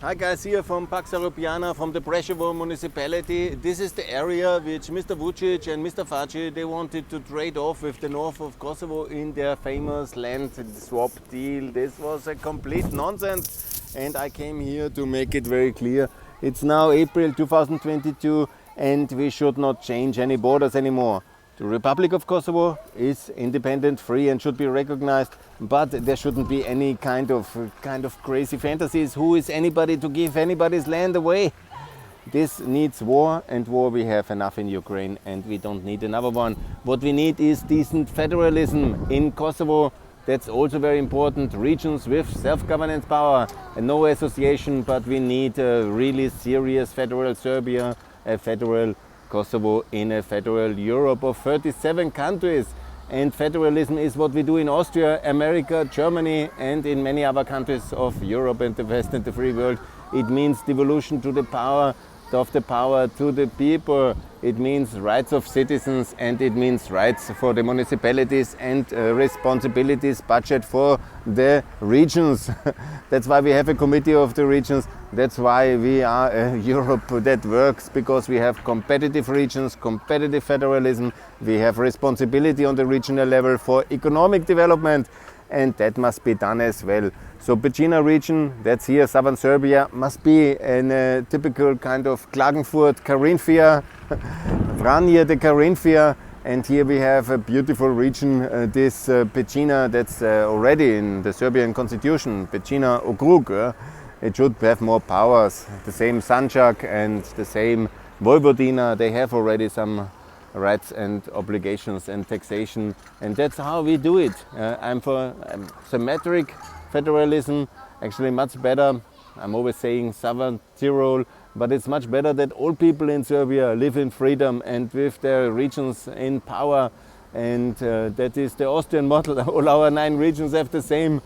Hi guys, here from Pax Europiana, from the Presevo municipality. This is the area which Mr. Vucic and Mr. Faci, they wanted to trade off with the north of Kosovo in their famous land swap deal. This was a complete nonsense and I came here to make it very clear. It's now April 2022 and we should not change any borders anymore. The Republic of Kosovo is independent, free and should be recognized, but there shouldn't be any kind of crazy fantasies. Who is anybody to give anybody's land away? This needs war, and war we have enough in Ukraine and we don't need another one. What we need is decent federalism in Kosovo. That's also very important. Regions with self-governance power and no association, but we need a really serious federal Serbia, a federal Kosovo in a federal Europe of 37 countries. And federalism is what we do in Austria, America, Germany and in many other countries of Europe and the West and the free world. It means devolution to the power of the power to the people. It means rights of citizens and it means rights for the municipalities and responsibilities, budget for the regions. That's why we have a committee of the regions. That's why we are a Europe that works, because we have competitive regions, competitive federalism. We have responsibility on the regional level for economic development, and that must be done as well. So Pecina region, that's here, southern Serbia, must be a typical kind of Klagenfurt, Carinthia, Vranje de Carinthia, and here we have a beautiful region, this Pecina, that's already in the Serbian constitution, Pecina Okrug. It should have more powers. The same Sanjak and the same Vojvodina, they have already some rights and obligations and taxation, and that's how we do it. I'm for symmetric federalism, actually much better. I'm always saying Southern Tyrol, but it's much better that all people in Serbia live in freedom and with their regions in power, and that is the Austrian model. All our 9 regions have the same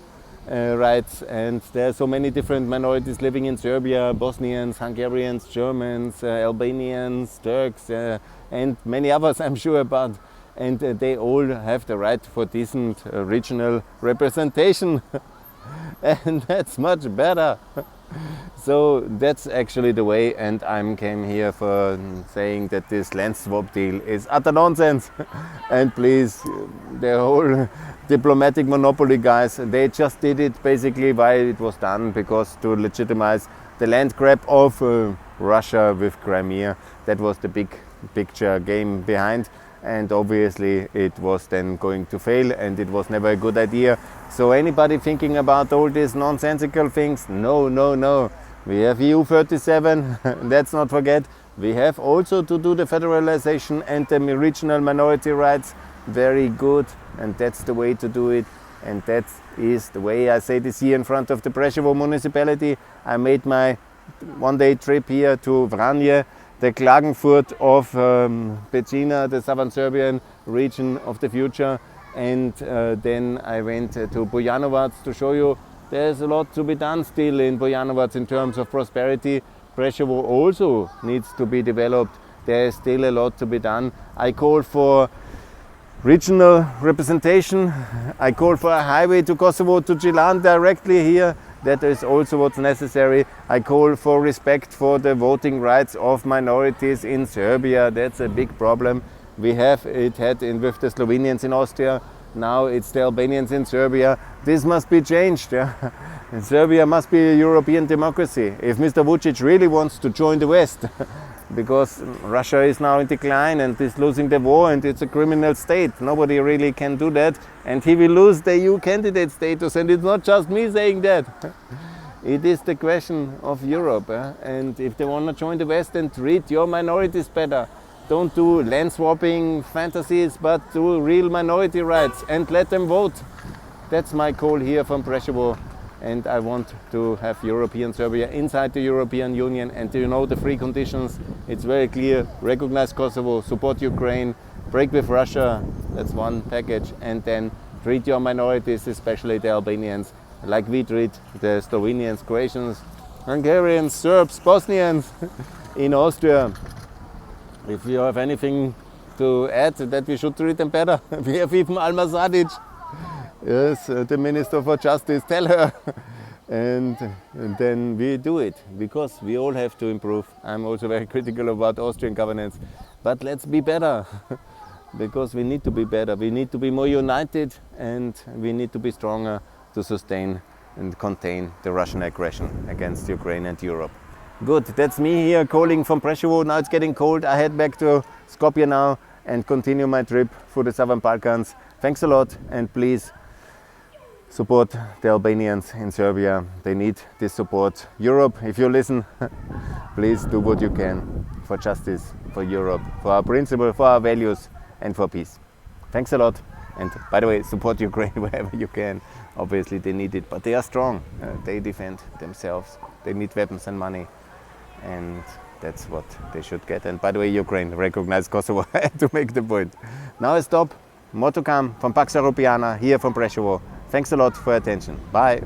rights, and there are so many different minorities living in Serbia: Bosnians, Hungarians, Germans, Albanians, Turks, and many others I'm sure about, and they all have the right for decent regional representation. And that's much better. So that's actually the way, and I came here for saying that this land swap deal is utter nonsense. And please, the whole diplomatic monopoly guys, they just did it basically why it was done, because to legitimize the land grab of Russia with Crimea. That was the big picture game behind, and obviously it was then going to fail, and it was never a good idea. So anybody thinking about all these nonsensical things, no. We have EU 37, let's not forget. We have also to do the federalization and the regional minority rights. Very good, and that's the way to do it. And that is the way I say this here in front of the Presevo municipality. I made my one-day trip here to Vranje, the Klagenfurt of Pecina, the southern Serbian region of the future. And then I went to Bujanovac to show you there's a lot to be done still in Bujanovac in terms of prosperity. Presevo also needs to be developed. There is still a lot to be done. I call for regional representation. I call for a highway to Kosovo, to Gilan directly here. That is also what's necessary. I call for respect for the voting rights of minorities in Serbia. That's a big problem. We have it had with the Slovenians in Austria. Now it's the Albanians in Serbia. This must be changed. Yeah? Serbia must be a European democracy. If Mr. Vucic really wants to join the West, because Russia is now in decline and is losing the war and it's a criminal state. Nobody really can do that, and he will lose the EU candidate status, and it's not just me saying that. It is the question of Europe, and if they want to join the West, then treat your minorities better. Don't do land swapping fantasies, but do real minority rights and let them vote. That's my call here from Presevo. And I want to have European Serbia inside the European Union, and you know the free conditions. It's very clear: recognize Kosovo, support Ukraine, break with Russia, that's one package, and then treat your minorities, especially the Albanians, like we treat the Slovenians, Croatians, Hungarians, Serbs, Bosnians in Austria. If you have anything to add, that we should treat them better. We have even Alma Sadic, yes, the Minister for Justice, tell her and then we do it, because we all have to improve. I'm also very critical about Austrian governance, but let's be better. Because we need to be better, we need to be more united, and we need to be stronger to sustain and contain the Russian aggression against Ukraine and Europe. Good, that's me here calling from Presevo. Now it's getting cold. I head back to Skopje now and continue my trip through the Southern Balkans. Thanks a lot, and please support the Albanians in Serbia. They need this support. Europe, if you listen, please do what you can for justice, for Europe, for our principle, for our values, and for peace. Thanks a lot. And by the way, support Ukraine wherever you can. Obviously they need it, but they are strong. They defend themselves. They need weapons and money, and that's what they should get. And by the way, Ukraine recognized Kosovo. I had to make the point. Now I stop. More to come from Pax Europiana here from Presevo. Thanks a lot for your attention. Bye.